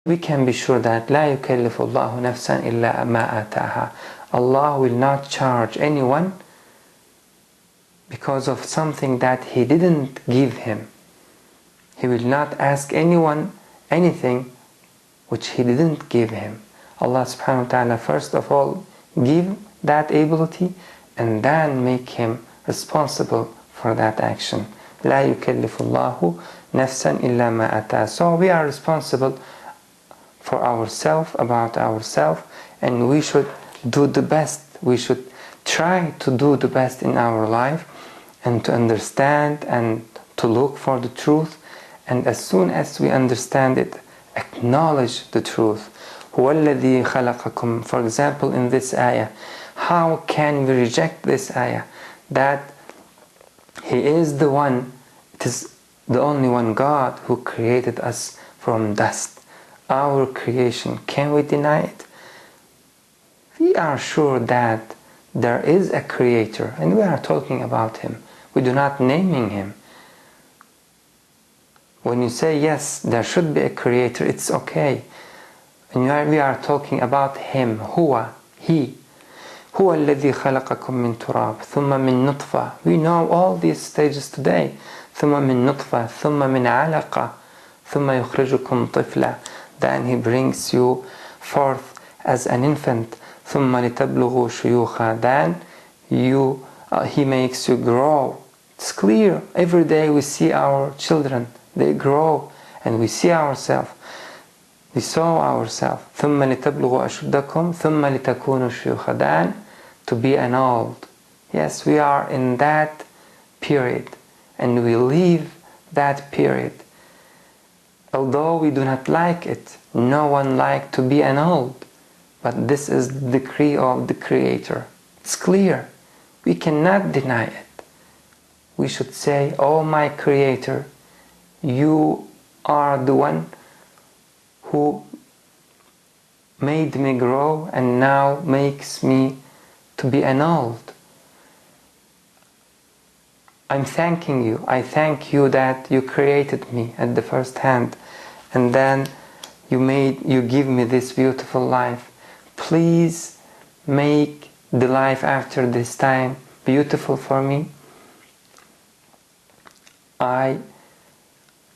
we can be sure that لا يكلف الله نفسا إلا ما آتاها. Allah will not charge anyone because of something that He didn't give him. He will not ask anyone anything which He didn't give him. Allah subhanahu wa ta'ala first of all give that ability and then make him responsible for that action. لا يكلف الله نفسا إلا ما آتاها. So we are responsible for ourselves, about ourselves, and we should do the best. We should try to do the best in our life and to understand and to look for the truth, and as soon as we understand it, acknowledge the truth. هو الذي خلقكم. For example, in this ayah, how can we reject this ayah? That He is the one, it is the only one God who created us from dust. Our creation, can we deny it? We are sure that there is a creator and we are talking about Him. We do not naming Him. When you say yes, there should be a creator, it's okay. And we are talking about Him. هو, He. هو الذي خلقكم من تراب ثم من نطفة. We know all these stages today. ثم من نطفة ثم من علقة ثم يخرجكم طفلا. Then He brings you forth as an infant. ثم لتبلغوا شيوخا. Then He makes you grow. It's clear. Every day we see our children. They grow and we see ourselves. We saw ourselves. ثم لتبلغوا أشدكم ثم لتكونوا شيوخا. Then to be an old. Yes, we are in that period and we leave that period. Although we do not like it, no one likes to be an old, but this is the decree of the Creator. It's clear. We cannot deny it. We should say, oh my Creator, You are the one who made me grow and now makes me to be an old. I'm thanking You. I thank You that You created me at the first hand and then You give me this beautiful life. Please make the life after this time beautiful for me. I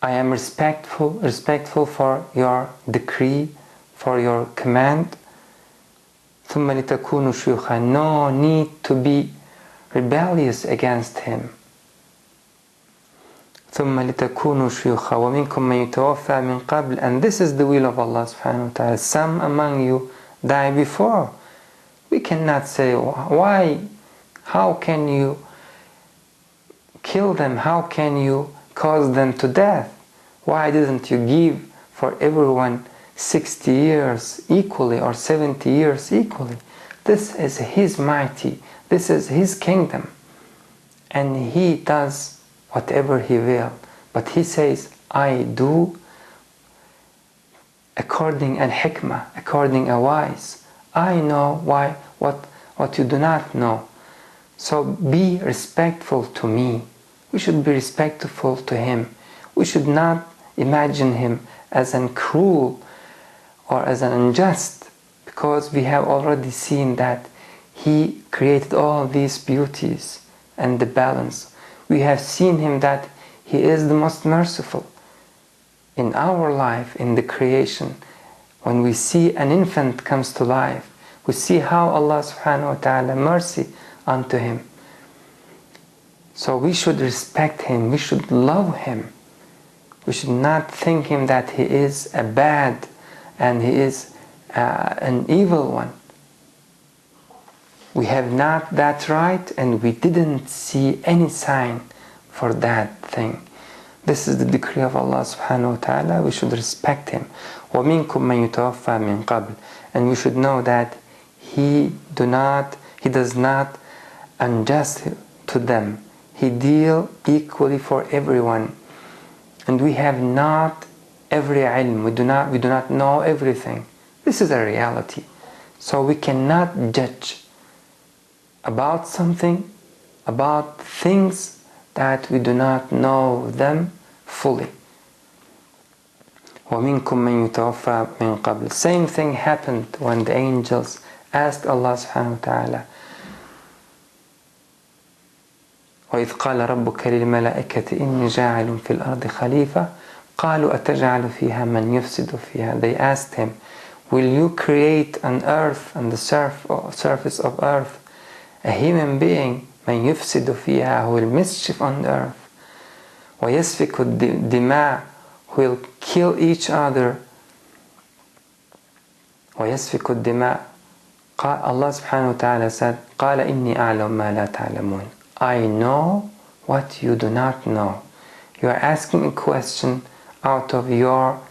am respectful for Your decree, for Your command. ثم لتكونوا شيوخا. No need to be rebellious against Him. ثم لتكونوا شيوخا ومنكم من يتوفى من قبل. And this is the will of Allah subhanahu wa ta'ala. Some among you die before. We cannot say, why? How can you kill them? How can you cause them to death? Why didn't you give for everyone 60 years equally or 70 years equally? This is His mighty. This is His kingdom. And He does whatever He will. But He says, I do according an hikmah, according a wise. I know what you do not know. So be respectful to me. We should be respectful to Him. We should not imagine Him as an cruel or as an unjust, because we have already seen that He created all these beauties and the balance. We have seen Him that He is the most merciful. In our life, in the creation, when we see an infant comes to life, we see how Allah subhanahu wa ta'ala mercy unto him. So we should respect him, we should love him. We should not think him that he is a bad and he is an evil one. We have not that right and we didn't see any sign for that thing. This is the decree of Allah subhanahu wa ta'ala. We should respect him. وَمِنْكُمْ مَنْ يُتَوَفَّى مِنْ قَبْلِ. And we should know that He does not unjust to them. He deals equally for everyone. And we have not every ilm. We do not know everything. This is a reality. So we cannot judge about something, about things that we do not know them fully. وَمِنْكُمْ مَنْ يُتَوَفَّى مِنْ قَبْلِ. Same thing happened when the angels asked Allah subhanahu wa ta'ala, وَإِذْ قَالَ رَبُّكَ لِلْمَلَائِكَةِ إِنِّي جَاعِلٌ فِي الْأَرْضِ خَلِيفَةً قَالُوا أَتَجْعَلُ فِيهَا مَنْ يُفْسِدُ فِيهَا. They asked him, will you create on earth, on the surface of earth, a human being, مَنْ يُفْسِدُ فِيهَا, who will mischief on the earth, وَيَسْفِكُ الدِّمَاءَ, who will kill each other, وَيَسْفِكُ الدِّمَاءَ. Allah subhanahu wa ta'ala said, قَالَ إِنِّي أَعْلَمُ مَا لَا تَعْلَمُونَ. I know what you do not know. You are asking a question out of your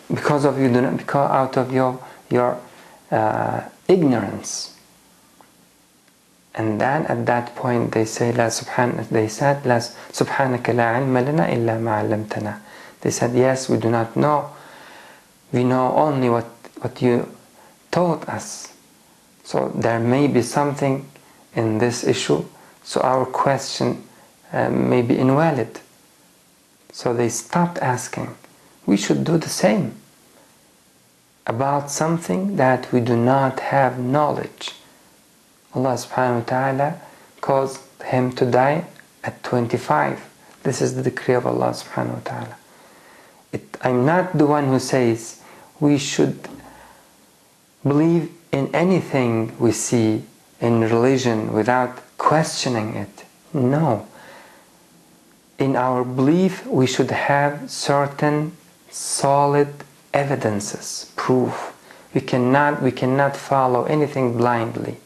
because out of your ignorance. And then at that point they said, لا سبحانك لا علم لنا إلا ما علمتنا. They said, yes, we do not know. We know only what you taught us. So there may be something in this issue, so our question may be invalid. So they stopped asking. We should do the same about something that we do not have knowledge. Allah subhanahu wa ta'ala caused him to die at 25. This is the decree of Allah subhanahu wa ta'ala. I'm not the one who says we should believe in anything we see in religion without questioning it. No. In our belief, we should have certain solid evidences, proof. We cannot follow anything blindly.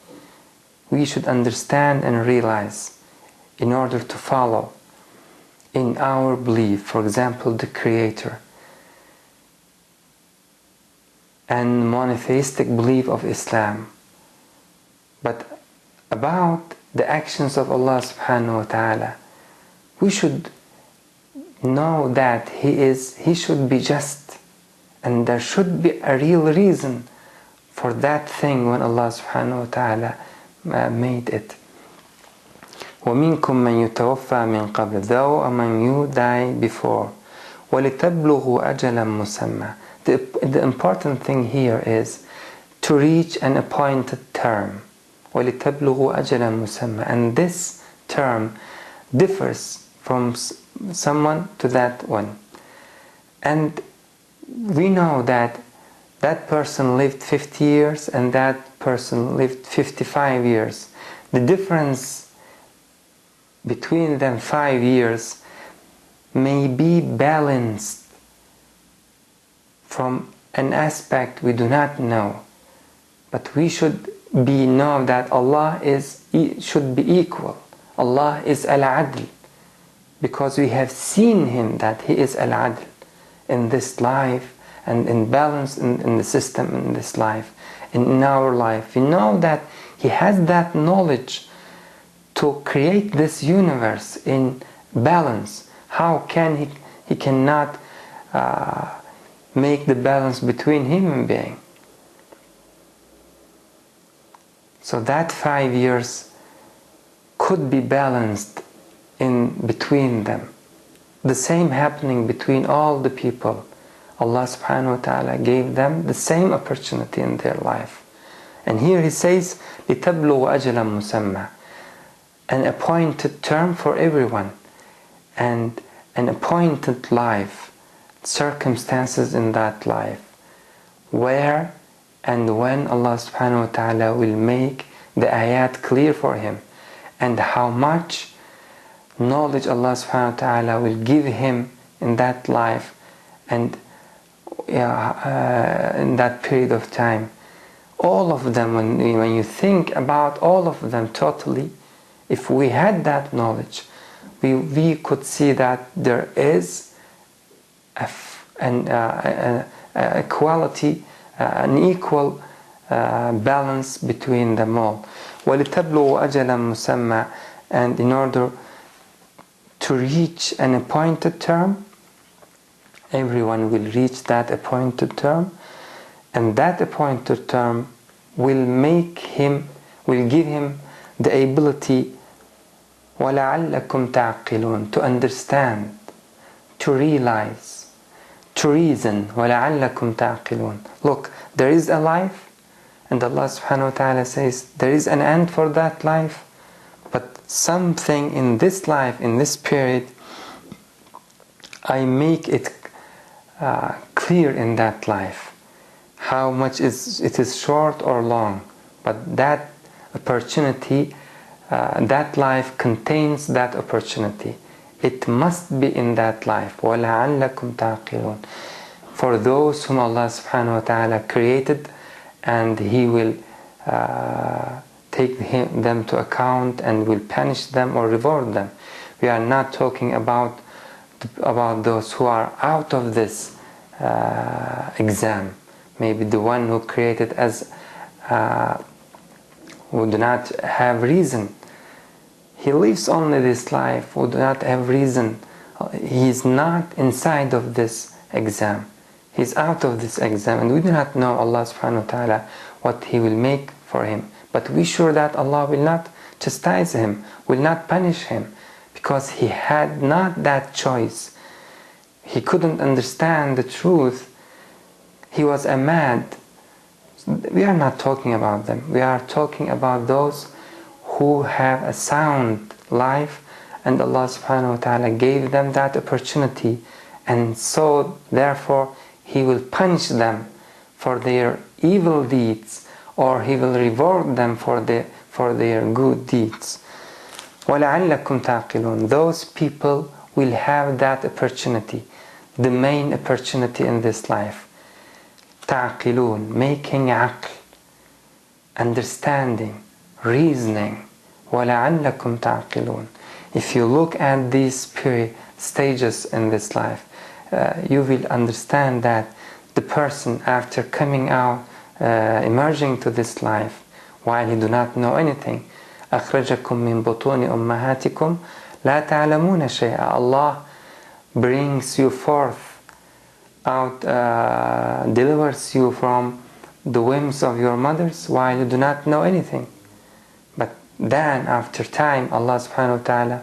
We should understand and realize in order to follow in our belief, for example, the Creator and monotheistic belief of Islam. But about the actions of Allah subhanahu wa ta'ala, we should know that He should be just, and there should be a real reason for that thing when Allah subhanahu wa ta'ala made it. وَمِنْكُمْ مَنْ يُتَوَفَّى مِنْ قَبْلِ. Though among you die before. وَلِتَبْلُغُوا أَجَلًا مُسَمًّى. The important thing here is to reach an appointed term. وَلِتَبْلُغُوا أَجَلًا مُسَمًّى. And this term differs from someone to that one. And we know that that person lived 50 years and that person lived 55 years. The difference between them 5 years may be balanced from an aspect we do not know. But we should know that Allah should be equal. Allah is Al-Adl, because we have seen Him that He is Al-Adl in this life and in balance in the system in this life, in our life. We know that He has that knowledge to create this universe in balance. How can He cannot make the balance between human beings? So that 5 years could be balanced in between them. The same happening between all the people. Allah subhanahu wa ta'ala gave them the same opportunity in their life. And here He says, لِتَبْلُغُ أَجَلًا مُسَمًّى. An appointed term for everyone, and an appointed life, circumstances in that life, where and when Allah subhanahu wa ta'ala will make the ayat clear for him, and how much knowledge Allah subhanahu wa ta'ala will give him in that life and in that period of time. All of them, when you think about all of them totally, if we had that knowledge, we could see that there is a quality, an equal balance between them all. وَلِتَبْلُغُوا أَجَلًا مُسَمًّى. And in order to reach an appointed term, everyone will reach that appointed term, and that appointed term will give him the ability وَلَعَلَّكُمْ تَعْقِلُونَ, to understand, to realize, to reason. وَلَعَلَّكُمْ تَعْقِلُونَ. Look, there is a life, and Allah subhanahu wa ta'ala says there is an end for that life, but something in this life, in this period, I make it clear in that life. How much it is short or long, but that opportunity, that life contains that opportunity. It must be in that life. وَلَعَلَّكُمْ تَعْقِلُونَ. For those whom Allah subhanahu wa ta'ala created, and He will take them to account and will punish them or reward them. We are not talking about those who are out of this exam. Maybe the one who created as who do not have reason. He lives only this life, who do not have reason. He is not inside of this exam. He is out of this exam, and we do not know Allah subhanahu wa ta'ala what He will make for him. But we sure that Allah will not chastise him, will not punish him, because he had not that choice. He couldn't understand the truth. He was a mad. We are not talking about them. We are talking about those who have a sound life, and Allah subhanahu wa ta'ala gave them that opportunity, and so therefore He will punish them for their evil deeds, or He will reward them for their good deeds. وَلَعَلَّكُمْ تَعْقِلُونَ. Those people will have that opportunity, the main opportunity in this life. تعقلون, making عقل, understanding, reasoning. وَلَعَلَّكُمْ تَعْقِلُونَ. If you look at these stages in this life, you will understand that the person, after coming out, emerging to this life, while he do not know anything, أخرجكم من بطون أمهاتكم لا تعلمون شيئا. Allah brings you forth out, delivers you from the whims of your mothers while you do not know anything. But then after time, Allah subhanahu wa ta'ala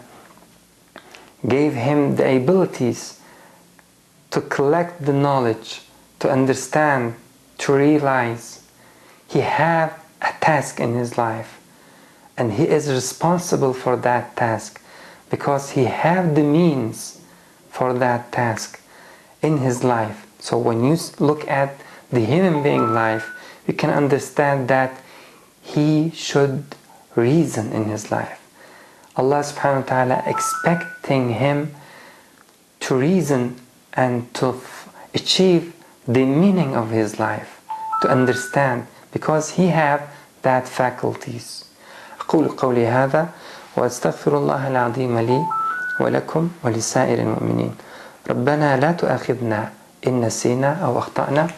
gave him the abilities to collect the knowledge, to understand, to realize. He have a task in his life, and he is responsible for that task, because he have the means for that task in his life. So when you look at the human being life, you can understand that he should reason in his life. Allah subhanahu wa ta'ala expecting him to reason and to achieve the meaning of his life, to understand, because he have that faculties. أقول قولي هذا وأستغفر الله العظيم لي ولكم ولسائر المؤمنين. ربنا لا تؤاخذنا إن نسينا أو أخطأنا.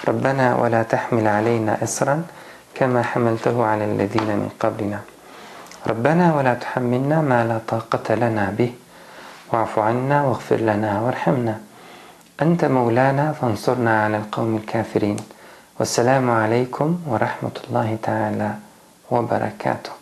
ربنا ولا تحمل علينا إصرا كما حملته على الذين من قبلنا. ربنا ولا تحملنا ما لا طاقة لنا به واعف عنا واغفر لنا وارحمنا أنت مولانا فانصرنا على القوم الكافرين. والسلام عليكم ورحمة الله تعالى وبركاته.